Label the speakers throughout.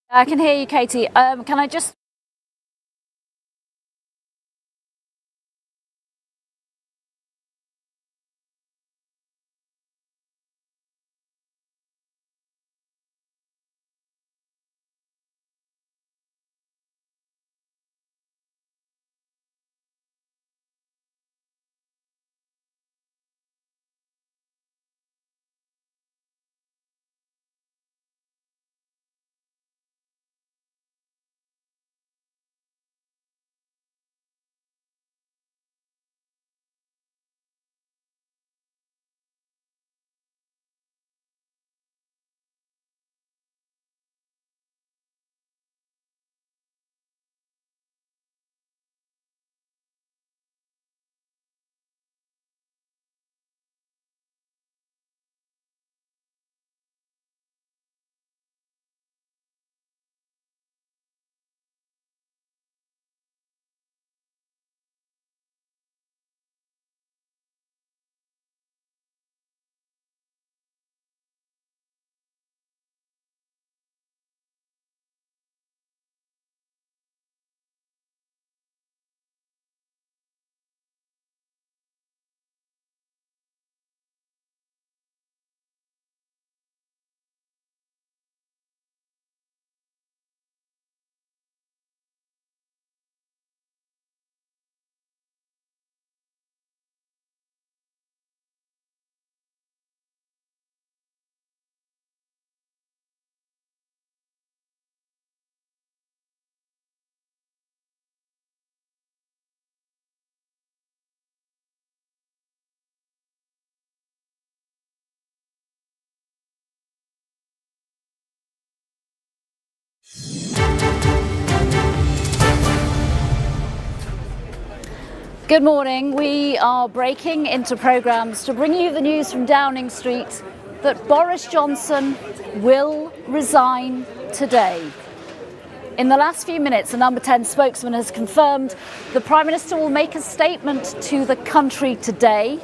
Speaker 1: I can hear you, Katie. Can I just... Good morning. We are breaking into programmes to bring you the news from Downing Street that Boris Johnson will resign today. In the last few minutes, the Number 10 spokesman has confirmed the Prime Minister will make a statement to the country today.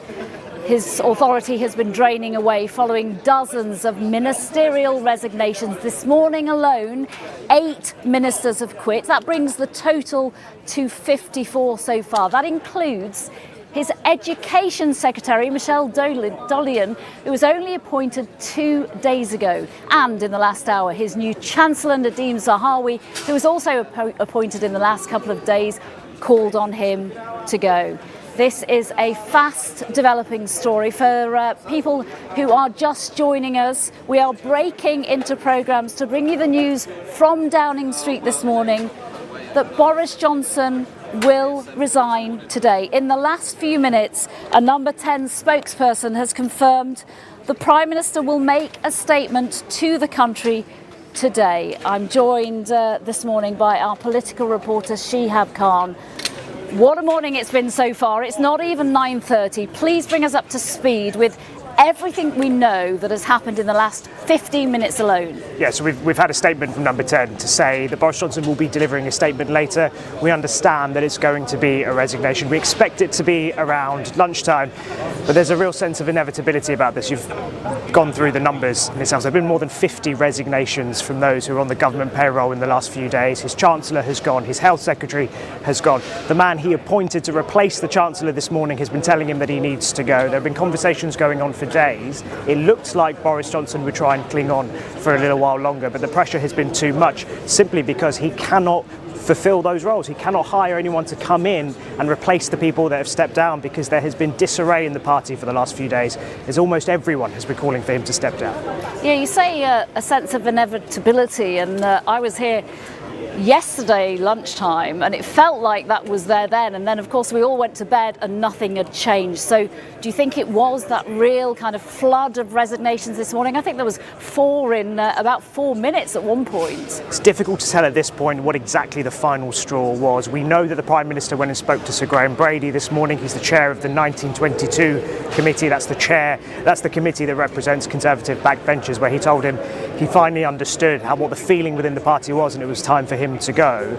Speaker 1: His authority has been draining away following dozens of ministerial resignations. This morning alone, 8 ministers have quit. That brings the total to 54 so far. That includes his Education Secretary, Michelle Dollian, who was only appointed 2 days ago. And in the last hour, his new Chancellor, Nadhim Zahawi, who was also appointed in the last couple of days, called on him to go. This is a fast developing story for people who are just joining us. We are breaking into programmes to bring you the news from Downing Street this morning that Boris Johnson will resign today. In the last few minutes, a Number 10 spokesperson has confirmed the Prime Minister will make a statement to the country today. I'm joined this morning by our political reporter, Shihab Khan. What a morning it's been so far. It's not even 9:30. Please bring us up to speed with everything we know that has happened in the last 15 minutes alone.
Speaker 2: Yeah, so we've had a statement from Number 10 to say that Boris Johnson will be delivering a statement later. We understand that it's going to be a resignation. We expect it to be around lunchtime, but there's a real sense of inevitability about this. You've gone through the numbers in itself. There have been more than 50 resignations from those who are on the government payroll in the last few days. His Chancellor has gone, his Health Secretary has gone. The man he appointed to replace the Chancellor this morning has been telling him that he needs to go. There have been conversations going on for days. It looked like Boris Johnson would try and cling on for a little while longer, but the pressure has been too much simply because he cannot fulfill those roles. He cannot hire anyone to come in and replace the people that have stepped down because there has been disarray in the party for the last few days, as almost everyone has been calling for him to step down.
Speaker 1: Yeah, you say a sense of inevitability, and I was here yesterday lunchtime and it felt like that was there then, and then of course we all went to bed and nothing had changed. So do you think it was that real kind of flood of resignations this morning? I think there was 4 in about 4 minutes at one point.
Speaker 2: It's difficult to tell at this point what exactly the final straw was. We know that the Prime Minister went and spoke to Sir Graham Brady this morning. He's the chair of the 1922 committee. That's the committee that represents Conservative backbenchers, where he told him he finally understood what the feeling within the party was and it was time for him to go.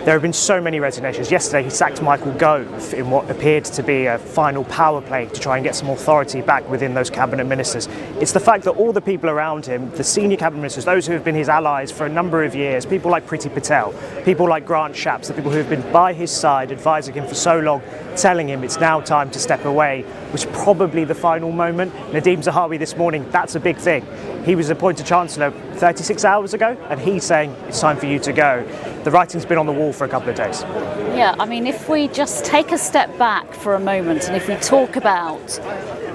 Speaker 2: There have been so many resignations. Yesterday he sacked Michael Gove in what appeared to be a final power play to try and get some authority back within those cabinet ministers. It's the fact that all the people around him, the senior cabinet ministers, those who have been his allies for a number of years, people like Priti Patel, people like Grant Shapps, the people who have been by his side advising him for so long, telling him it's now time to step away, was probably the final moment. Nadhim Zahawi this morning, that's a big thing. He was appointed Chancellor 36 hours ago and he's saying it's time for you to go. The writing's been on the wall for a couple of days.
Speaker 1: Yeah, I mean, if we just take a step back for a moment and if we talk about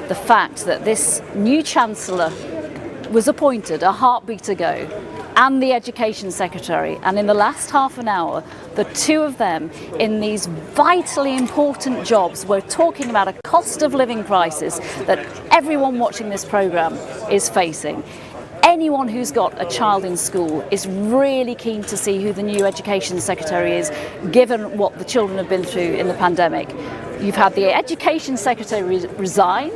Speaker 1: the fact that this new Chancellor was appointed a heartbeat ago, and the Education Secretary, and in the last half an hour, the two of them in these vitally important jobs, we're talking about a cost of living crisis that everyone watching this programme is facing. Anyone who's got a child in school is really keen to see who the new Education Secretary is, given what the children have been through in the pandemic. You've had the Education Secretary resign,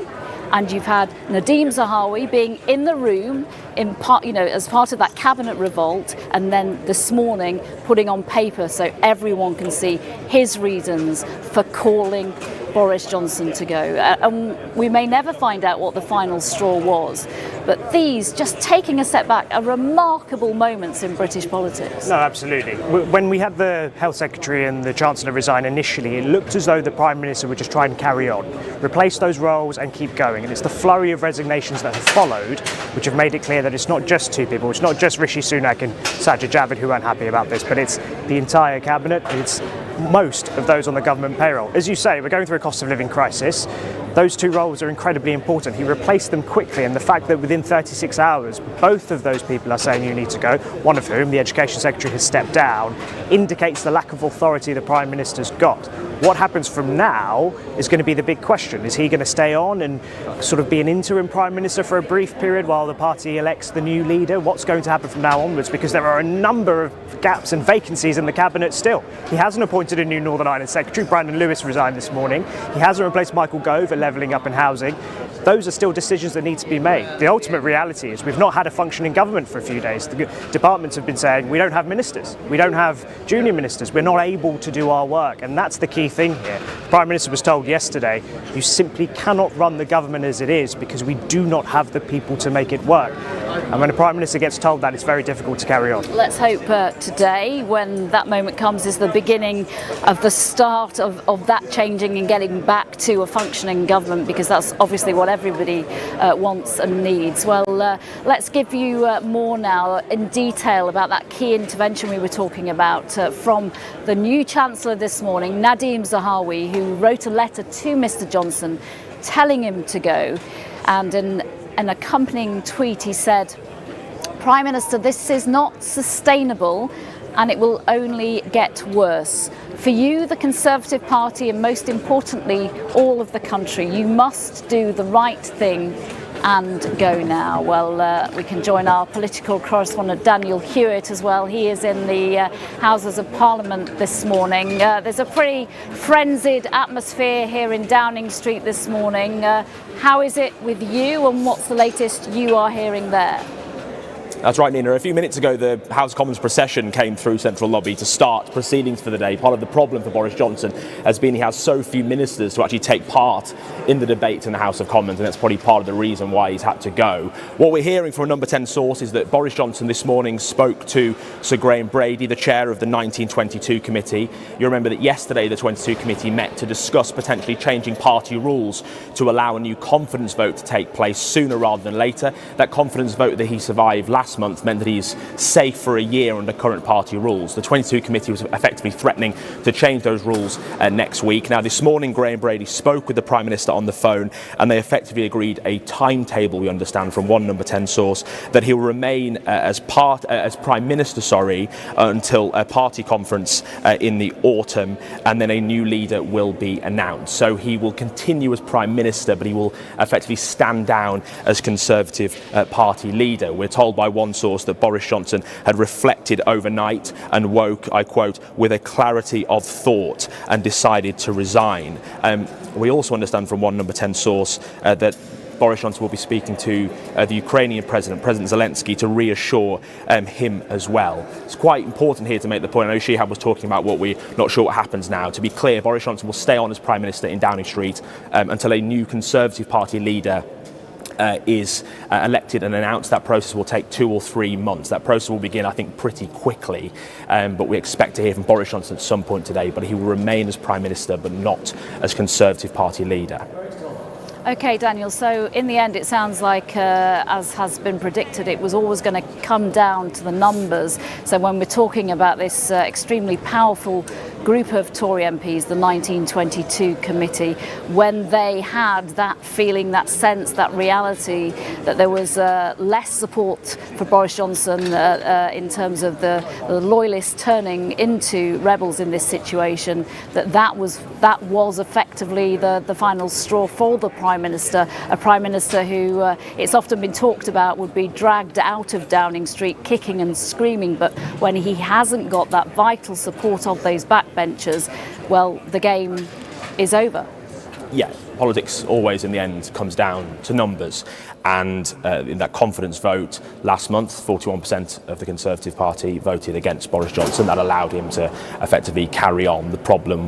Speaker 1: and you've had Nadhim Zahawi being in the room in part, as part of that cabinet revolt, and then this morning putting on paper so everyone can see his reasons for calling Boris Johnson to go. And we may never find out what the final straw was, but these, just taking a step back, are remarkable moments in British politics.
Speaker 2: No, absolutely. When we had the Health Secretary and the Chancellor resign initially, it looked as though the Prime Minister would just try and carry on, replace those roles and keep going. And it's the flurry of resignations that have followed which have made it clear that it's not just two people, it's not just Rishi Sunak and Sajid Javid who aren't happy about this, but it's the entire cabinet, it's most of those on the government payroll. As you say, we're going through a cost of living crisis. Those two roles are incredibly important. He replaced them quickly, and the fact that within 36 hours, both of those people are saying you need to go, one of whom, the Education Secretary, has stepped down, indicates the lack of authority the Prime Minister's got. What happens from now is going to be the big question. Is he going to stay on and sort of be an interim Prime Minister for a brief period while the party elects the new leader? What's going to happen from now onwards? Because there are a number of gaps and vacancies in the cabinet still. He hasn't appointed a new Northern Ireland Secretary. Brandon Lewis resigned this morning. He hasn't replaced Michael Gove at levelling up in housing. Those are still decisions that need to be made. The ultimate reality is we've not had a functioning government for a few days. The departments have been saying we don't have ministers, we don't have junior ministers, we're not able to do our work, and that's the key thing here. The Prime Minister was told yesterday, you simply cannot run the government as it is because we do not have the people to make it work. And when a Prime Minister gets told that, it's very difficult to carry on.
Speaker 1: Let's hope today, when that moment comes, is the beginning of the start of that changing and getting back to a functioning government, because that's obviously what everybody wants and needs. Well, let's give you more now in detail about that key intervention we were talking about from the new Chancellor this morning, Nadhim Zahawi, who wrote a letter to Mr Johnson telling him to go, and in an accompanying tweet he said, "Prime Minister, this is not sustainable and it will only get worse. For you, the Conservative Party, and most importantly, all of the country, you must do the right thing and go now." Well, we can join our political correspondent Daniel Hewitt as well. He is in the Houses of Parliament this morning. There's a pretty frenzied atmosphere here in Downing Street this morning. How is it with you, and what's the latest you are hearing there?
Speaker 3: That's right, Nina. A few minutes ago, the House of Commons procession came through Central Lobby to start proceedings for the day. Part of the problem for Boris Johnson has been he has so few ministers to actually take part in the debate in the House of Commons, and that's probably part of the reason why he's had to go. What we're hearing from a number 10 source is that Boris Johnson this morning spoke to Sir Graham Brady, the chair of the 1922 committee. You remember that yesterday the 22 committee met to discuss potentially changing party rules to allow a new confidence vote to take place sooner rather than later. That confidence vote that he survived last month meant that he's safe for a year under current party rules. The 22 committee was effectively threatening to change those rules next week. Now, this morning, Graham Brady spoke with the Prime Minister on the phone, and they effectively agreed a timetable, we understand from one number 10 source, that he'll remain as Prime Minister, until a party conference in the autumn, and then a new leader will be announced. So he will continue as Prime Minister, but he will effectively stand down as Conservative Party leader. We're told by one source that Boris Johnson had reflected overnight and woke, I quote, with a clarity of thought and decided to resign. We also understand from one number 10 source that Boris Johnson will be speaking to the Ukrainian President Zelensky, to reassure him as well. It's quite important here to make the point. I know Shihab was talking about what we're not sure what happens now. To be clear, Boris Johnson will stay on as Prime Minister in Downing Street until a new Conservative Party leader is elected and announced. That process will take 2 or 3 months. That process will begin, I think, pretty quickly, but we expect to hear from Boris Johnson at some point today, but he will remain as Prime Minister but not as Conservative Party leader.
Speaker 1: Okay, Daniel, so in the end it sounds like, as has been predicted, it was always going to come down to the numbers. So when we're talking about this extremely powerful group of Tory MPs, the 1922 committee, when they had that feeling, that sense, that reality that there was less support for Boris Johnson in terms of the loyalists turning into rebels in this situation, that was effectively the final straw for the Prime Minister, a Prime Minister who it's often been talked about would be dragged out of Downing Street kicking and screaming, but when he hasn't got that vital support of those backbenchers, well, the game is over.
Speaker 3: Yeah, politics always in the end comes down to numbers. And in that confidence vote last month, 41% of the Conservative Party voted against Boris Johnson. That allowed him to effectively carry on. The problem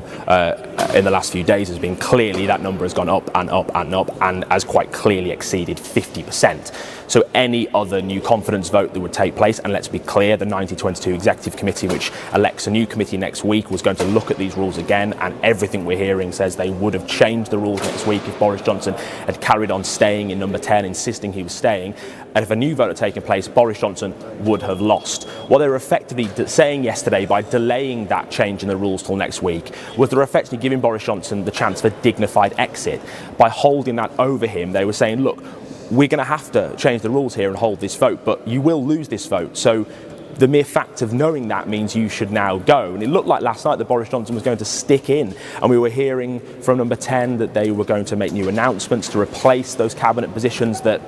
Speaker 3: in the last few days has been clearly that number has gone up and up and up and has quite clearly exceeded 50%. So any other new confidence vote that would take place, and let's be clear, the 1922 Executive Committee, which elects a new committee next week, was going to look at these rules again, and everything we're hearing says they would have changed the rules next week if Boris Johnson had carried on staying in number 10, insisting he was staying. And if a new vote had taken place, Boris Johnson would have lost. What they were effectively saying yesterday by delaying that change in the rules till next week was they're effectively giving Boris Johnson the chance for dignified exit. By holding that over him, they were saying, look, we're going to have to change the rules here and hold this vote, but you will lose this vote. So the mere fact of knowing that means you should now go. And it looked like last night that Boris Johnson was going to stick in, and we were hearing from number 10 that they were going to make new announcements to replace those cabinet positions that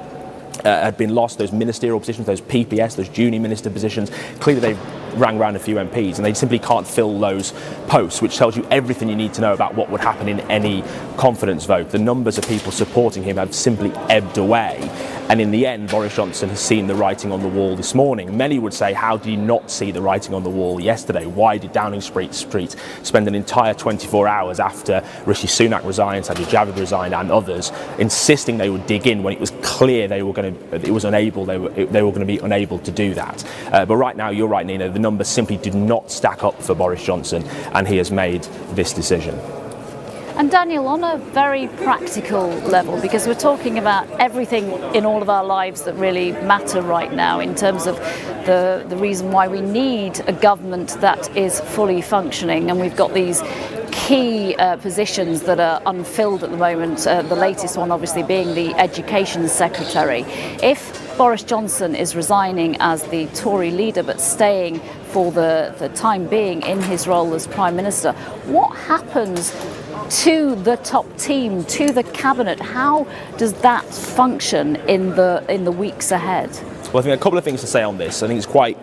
Speaker 3: had been lost, those ministerial positions, those PPS, those junior minister positions. Clearly they've rang around a few MPs and they simply can't fill those posts, which tells you everything you need to know about what would happen in any confidence vote. The numbers of people supporting him have simply ebbed away. And in the end, Boris Johnson has seen the writing on the wall this morning. Many would say, how did you not see the writing on the wall yesterday? Why did Downing Street spend an entire 24 hours after Rishi Sunak resigned, Sajid Javid resigned, and others, insisting they would dig in when it was clear they were going to be unable to do that? But right now, you're right, Nina, the numbers simply do not stack up for Boris Johnson, and he has made this decision.
Speaker 1: And Daniel, on a very practical level, because we're talking about everything in all of our lives that really matter right now in terms of the reason why we need a government that is fully functioning, and we've got these key positions that are unfilled at the moment, the latest one obviously being the Education Secretary. If Boris Johnson is resigning as the Tory leader but staying for the time being in his role as Prime Minister, what happens to the top team, to the cabinet? How does that function in the weeks ahead?
Speaker 3: Well, I think a couple of things to say on this. I think it's quite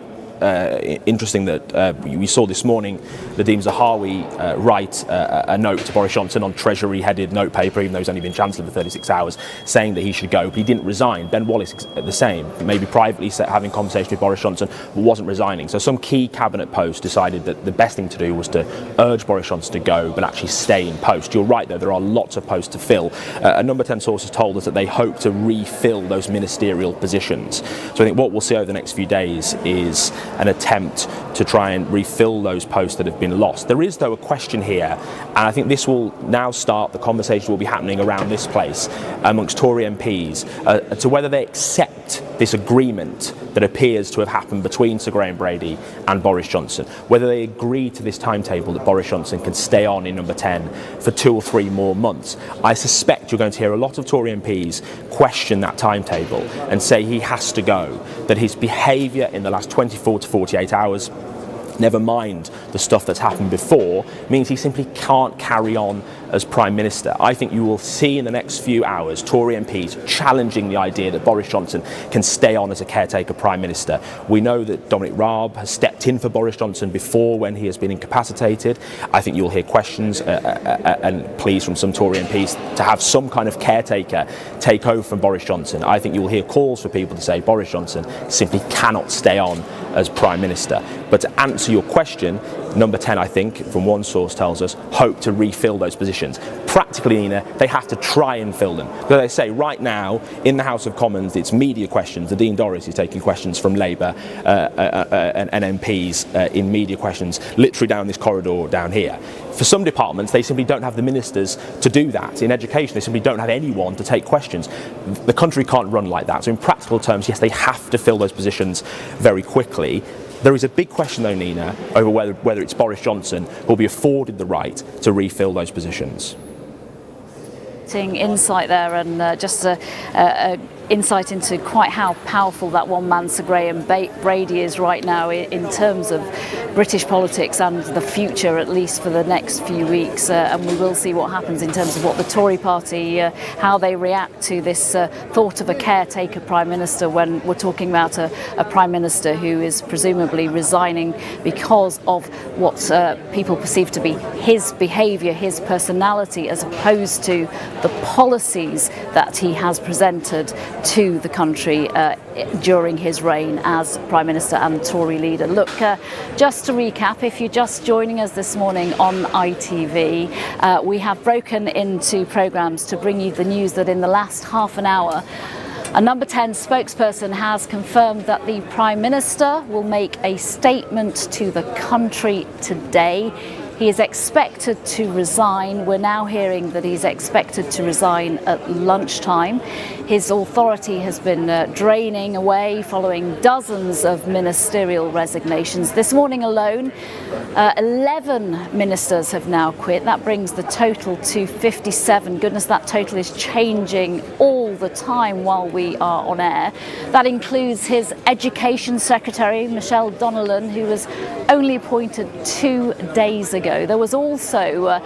Speaker 3: interesting that we saw this morning Nadhim Zahawi write a note to Boris Johnson on Treasury-headed notepaper, even though he's only been Chancellor for 36 hours, saying that he should go, but he didn't resign. Ben Wallace the same, maybe privately having conversation with Boris Johnson, but wasn't resigning. So some key cabinet posts decided that the best thing to do was to urge Boris Johnson to go, but actually stay in post. You're right, though, there are lots of posts to fill. A number 10 source has told us that they hope to refill those ministerial positions. So I think what we'll see over the next few days is an attempt to try and refill those posts that have been lost. There is, though, a question here, and I think this will now start, the conversation will be happening around this place amongst Tory MPs to whether they accept this agreement that appears to have happened between Sir Graham Brady and Boris Johnson, whether they agree to this timetable that Boris Johnson can stay on in number 10 for 2 or 3 more months. I suspect you're going to hear a lot of Tory MPs question that timetable and say he has to go, that his behaviour in the last 24 to 48 hours never mind the stuff that's happened before, means he simply can't carry on as Prime Minister. I think you will see in the next few hours Tory MPs challenging the idea that Boris Johnson can stay on as a caretaker Prime Minister. We know that Dominic Raab has stepped in for Boris Johnson before when he has been incapacitated. I think you'll hear questions and pleas from some Tory MPs to have some kind of caretaker take over from Boris Johnson. I think you'll hear calls for people to say Boris Johnson simply cannot stay on as Prime Minister. But to answer your question, Number 10, I think, from one source tells us, hope to refill those positions. Practically, Nina, they have to try and fill them. So they say right now, in the House of Commons, it's media questions. Dean Doris is taking questions from Labour and MPs in media questions, literally down this corridor down here. For some departments, they simply don't have the ministers to do that. In education, they simply don't have anyone to take questions. The country can't run like that. So in practical terms, yes, they have to fill those positions very quickly. There is a big question, though, Nina, over whether it's Boris Johnson who will be afforded the right to refill those positions.
Speaker 1: Insight there, and just a insight into quite how powerful that one man Sir Graham Brady is right now in terms of British politics and the future, at least for the next few weeks. And we will see what happens in terms of what the Tory party, how they react to this thought of a caretaker Prime Minister, when we're talking about a Prime Minister who is presumably resigning because of what people perceive to be his behaviour, his personality, as opposed to the policies that he has presented to the country during his reign as Prime Minister and Tory leader. Look, just to recap, if you're just joining us this morning on ITV, we have broken into programmes to bring you the news that in the last half an hour, a Number 10 spokesperson has confirmed that the Prime Minister will make a statement to the country today. He is expected to resign. We're now hearing that he's expected to resign at lunchtime. His authority has been draining away following dozens of ministerial resignations. This morning alone, 11 ministers have now quit. That brings the total to 57. Goodness, that total is changing all the time while we are on air. That includes his Education Secretary, Michelle Donnellan, who was only appointed 2 days ago. There was also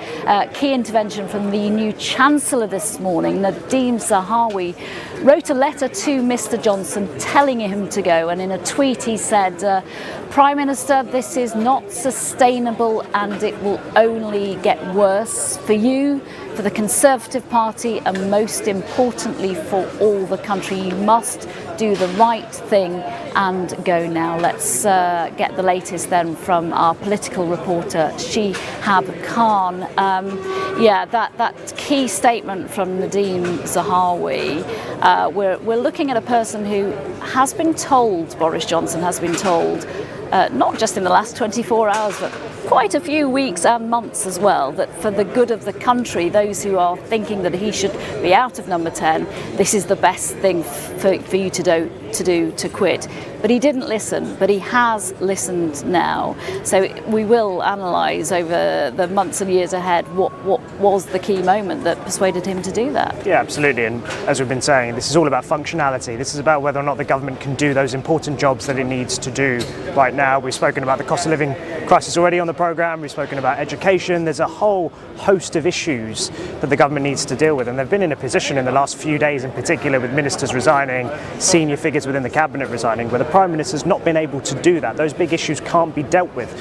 Speaker 1: key intervention from the new Chancellor this morning. Nadhim Zahawi wrote a letter to Mr. Johnson telling him to go, and in a tweet he said, Prime Minister, this is not sustainable and it will only get worse for you, for the Conservative Party, and most importantly for all the country. You must do the right thing and go now. Let's get the latest then from our political reporter, Shihab Khan. That key statement from Nadhim Zahawi. We're looking at a person who has been told, Boris Johnson has been told, not just in the last 24 hours, but quite a few weeks and months as well, that for the good of the country, those who are thinking that he should be out of Number 10, this is the best thing for you to quit. But he didn't listen, but he has listened now. So we will analyse over the months and years ahead what was the key moment that persuaded him to do that.
Speaker 2: Yeah, absolutely. And as we've been saying, this is all about functionality. This is about whether or not the government can do those important jobs that it needs to do right now. We've spoken about the cost of living crisis already on the programme. We've spoken about education. There's a whole host of issues that the government needs to deal with. And they've been in a position in the last few days in particular, with ministers resigning, senior figures within the cabinet resigning, where the Prime Minister's not been able to do that. Those big issues can't be dealt with.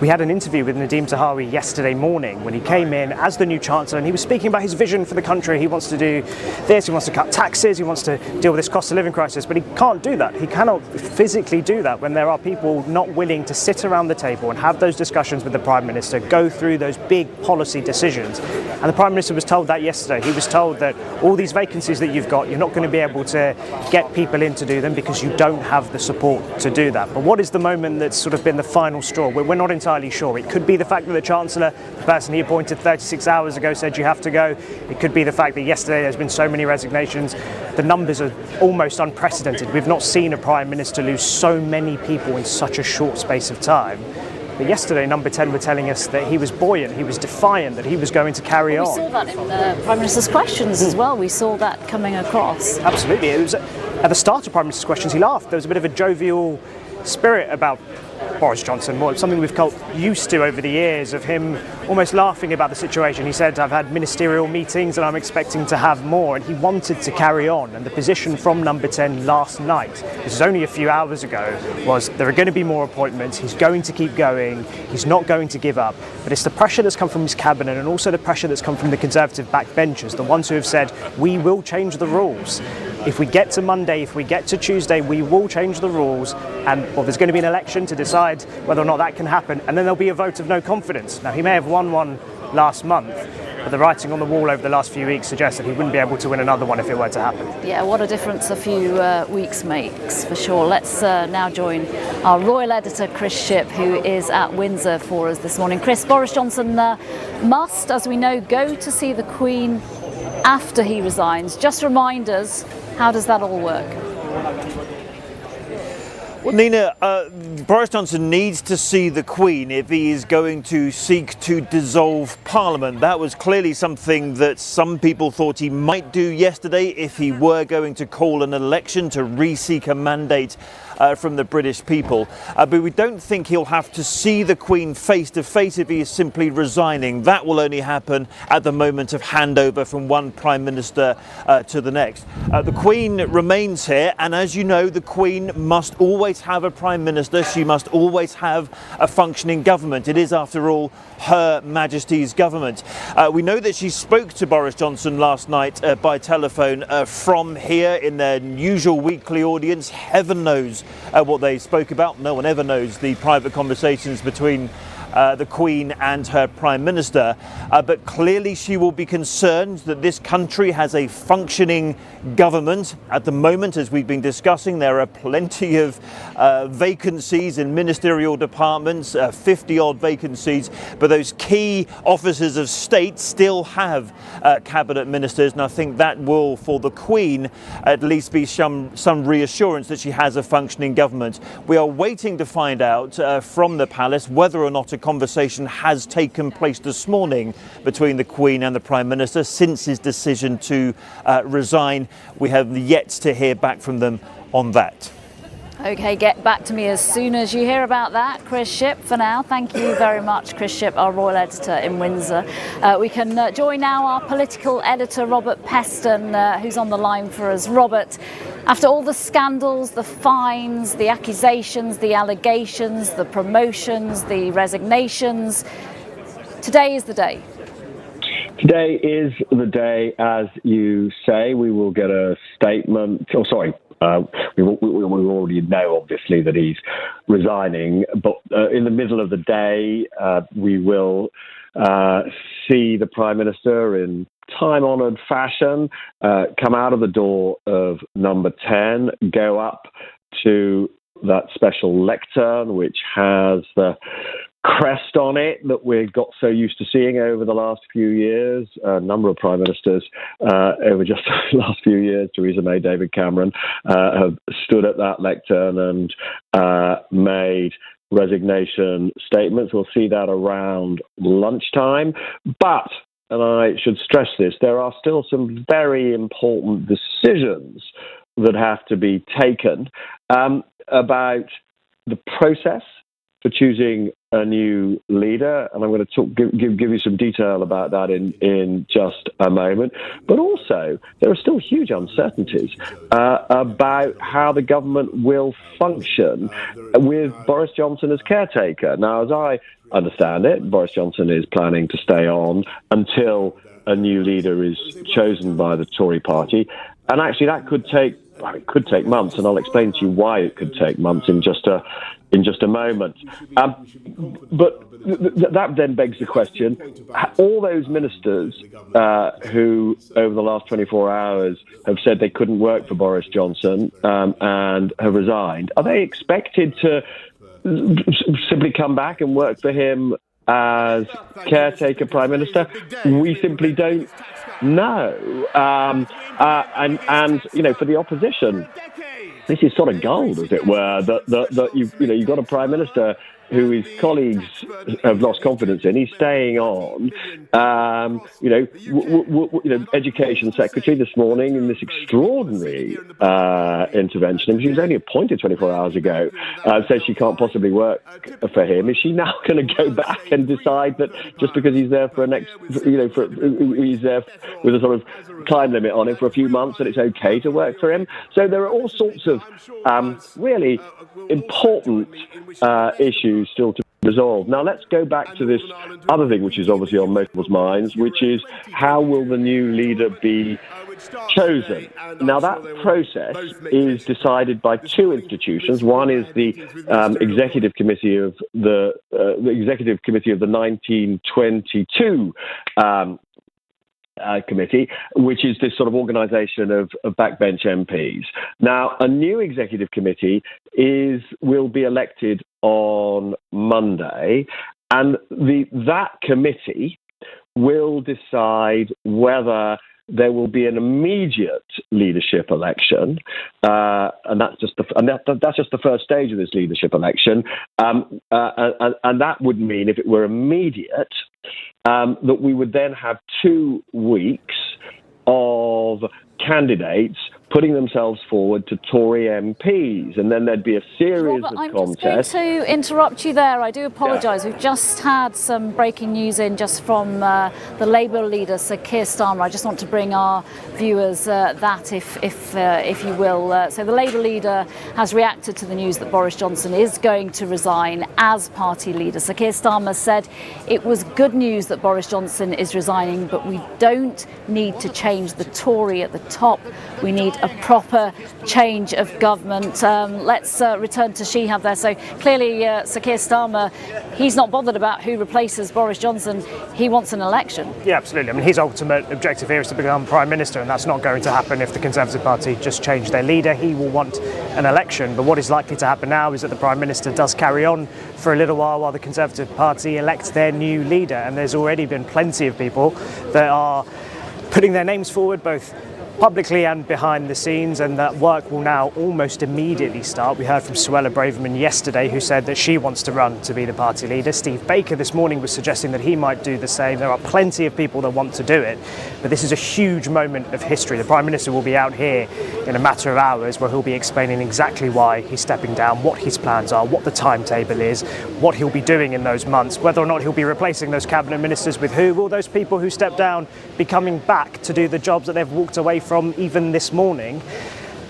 Speaker 2: We had an interview with Nadhim Zahawi yesterday morning when he came in as the new Chancellor, and he was speaking about his vision for the country. He wants to do this, he wants to cut taxes, he wants to deal with this cost of living crisis, but he can't do that. He cannot physically do that when there are people not willing to sit around the table and have those discussions with the Prime Minister, go through those big policy decisions. And the Prime Minister was told that yesterday. He was told that all these vacancies that you've got, you're not going to be able to get people in to do them because you don't have the support to do that. But what is the moment that's sort of been the final straw? We're not entirely sure. It could be the fact that the Chancellor, the person he appointed 36 hours ago, said you have to go. It could be the fact that yesterday there's been so many resignations. The numbers are almost unprecedented. We've not seen a Prime Minister lose so many people in such a short space of time. But yesterday, Number 10 were telling us that he was buoyant, he was defiant, that he was going to carry on.
Speaker 1: We saw that in the Prime Minister's questions as well. We saw that coming across.
Speaker 2: Absolutely. It was at the start of Prime Minister's questions, he laughed. There was a bit of a jovial spirit about Boris Johnson, more something we've got used to over the years, of him almost laughing about the situation. He said, I've had ministerial meetings and I'm expecting to have more, and he wanted to carry on. And the position from Number 10 last night, this is only a few hours ago, was there are going to be more appointments, he's going to keep going, he's not going to give up. But it's the pressure that's come from his cabinet and also the pressure that's come from the Conservative backbenchers, the ones who have said, we will change the rules. If we get to Monday, if we get to Tuesday, we will change the rules, and there's going to be an election to decide whether or not that can happen, and then there'll be a vote of no confidence. Now, he may have won one last month, but the writing on the wall over the last few weeks suggests that he wouldn't be able to win another one if it were to happen.
Speaker 1: Yeah, what a difference a few weeks makes, for sure. Let's now join our royal editor, Chris Shipp, who is at Windsor for us this morning. Chris, Boris Johnson must, as we know, go to see the Queen after he resigns. Just remind us, how does that all work?
Speaker 4: Well, Nina, Boris Johnson needs to see the Queen if he is going to seek to dissolve Parliament. That was clearly something that some people thought he might do yesterday if he were going to call an election to re-seek a mandate from the British people. But we don't think he'll have to see the Queen face to face if he is simply resigning. That will only happen at the moment of handover from one Prime Minister to the next. The Queen remains here, and as you know, the Queen must always have a Prime Minister. She must always have a functioning government. It is, after all, Her Majesty's government. We know that she spoke to Boris Johnson last night by telephone from here in their usual weekly audience. Heaven knows what they spoke about. No one ever knows the private conversations between the Queen and her Prime Minister, but clearly she will be concerned that this country has a functioning government. At the moment, as we've been discussing, there are plenty of vacancies in ministerial departments, 50-odd vacancies, but those key officers of state still have cabinet ministers, and I think that will, for the Queen, at least be some reassurance that she has a functioning government. We are waiting to find out from the palace whether or not a conversation has taken place this morning between the Queen and the Prime Minister since his decision to resign. We have yet to hear back from them on that.
Speaker 1: OK, get back to me as soon as you hear about that. Chris Shipp, for now, thank you very much, Chris Shipp, our royal editor in Windsor. We can join now our political editor, Robert Peston, who's on the line for us. Robert, after all the scandals, the fines, the accusations, the allegations, the promotions, the resignations, today is the day.
Speaker 5: Today is the day, as you say. We will get a statement. We already know, obviously, that he's resigning. But in the middle of the day, we will see the Prime Minister in time-honoured fashion come out of the door of Number 10, go up to that special lectern, which has the crest on it that we've got so used to seeing over the last few years. A number of prime ministers over just the last few years, Theresa May, David Cameron, have stood at that lectern and made resignation statements. We'll see that around lunchtime. But, and I should stress this, there are still some very important decisions that have to be taken about the process for choosing a new leader, and I'm going to give you some detail about that in just a moment. But also, there are still huge uncertainties about how the government will function with Boris Johnson as caretaker. Now, as I understand it, Boris Johnson is planning to stay on until a new leader is chosen by the Tory party, and actually that could take months, and I'll explain to you why it could take months in just a moment. But that then begs the question: all those ministers who, over the last 24 hours, have said they couldn't work for Boris Johnson and have resigned, are they expected to simply come back and work for him as caretaker Prime Minister? We simply don't know. And you know, for the opposition, this is sort of gold, as it were, that you've got a Prime Minister who his colleagues have lost confidence in. He's staying on. Education secretary this morning in this extraordinary intervention. She was only appointed 24 hours ago. Says she can't possibly work for him. Is she now going to go back and decide that just because he's there for he's there with a sort of time limit on him for a few months, that it's okay to work for him? So there are all sorts of really important issues still to be resolved. Now let's go back to this other thing, which is obviously on most people's minds, which is how will the new leader be chosen? Now that process is decided by two institutions. One is the executive committee of the 1922 committee, which is this sort of organisation of backbench MPs. Now, a new executive committee will be elected on Monday, and that committee will decide whether there will be an immediate leadership election, and that's just the first stage of this leadership election. And that would mean, if it were immediate, that we would then have 2 weeks of candidates putting themselves forward to Tory MPs, and then there'd be a series
Speaker 1: Robert,
Speaker 5: of contests.
Speaker 1: I'm just going to interrupt you there. I do apologise. Yeah. We've just had some breaking news in just from the Labour leader, Sir Keir Starmer. I just want to bring our viewers that, if you will. So the Labour leader has reacted to the news that Boris Johnson is going to resign as party leader. Sir Keir Starmer said it was good news that Boris Johnson is resigning, but we don't need to change the Tory at the top. We need a proper change of government. Let's return to Shihab there. So clearly, Sir Keir Starmer, he's not bothered about who replaces Boris Johnson. He wants an election.
Speaker 2: Yeah, absolutely. I mean, his ultimate objective here is to become Prime Minister, and that's not going to happen if the Conservative Party just change their leader. He will want an election. But what is likely to happen now is that the Prime Minister does carry on for a little while the Conservative Party elects their new leader. And there's already been plenty of people that are putting their names forward, both publicly and behind the scenes, and that work will now almost immediately start. We heard from Suella Braverman yesterday, who said that she wants to run to be the party leader. Steve Baker this morning was suggesting that he might do the same. There are plenty of people that want to do it, but this is a huge moment of history. The Prime Minister will be out here in a matter of hours, where he'll be explaining exactly why he's stepping down, what his plans are, what the timetable is, what he'll be doing in those months, whether or not he'll be replacing those cabinet ministers with who. Will those people who stepped down be coming back to do the jobs that they've walked away from even this morning?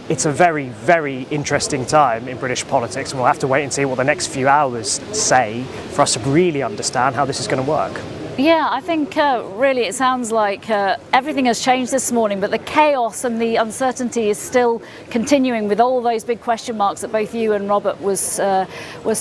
Speaker 2: It's a very, very interesting time in British politics, and we'll have to wait and see what the next few hours say for us to really understand how this is going to work.
Speaker 1: Yeah, I think really it sounds like everything has changed this morning, but the chaos and the uncertainty is still continuing, with all those big question marks that both you and Robert was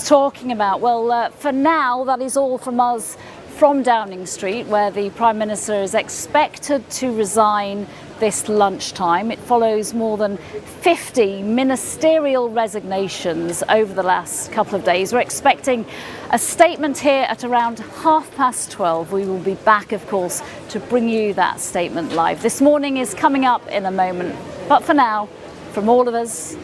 Speaker 1: talking about. Well, for now, that is all from us from Downing Street, where the Prime Minister is expected to resign this lunchtime. It follows more than 50 ministerial resignations over the last couple of days. We're expecting a statement here at around 12:30. We will be back, of course, to bring you that statement live. This morning is coming up in a moment. But for now, from all of us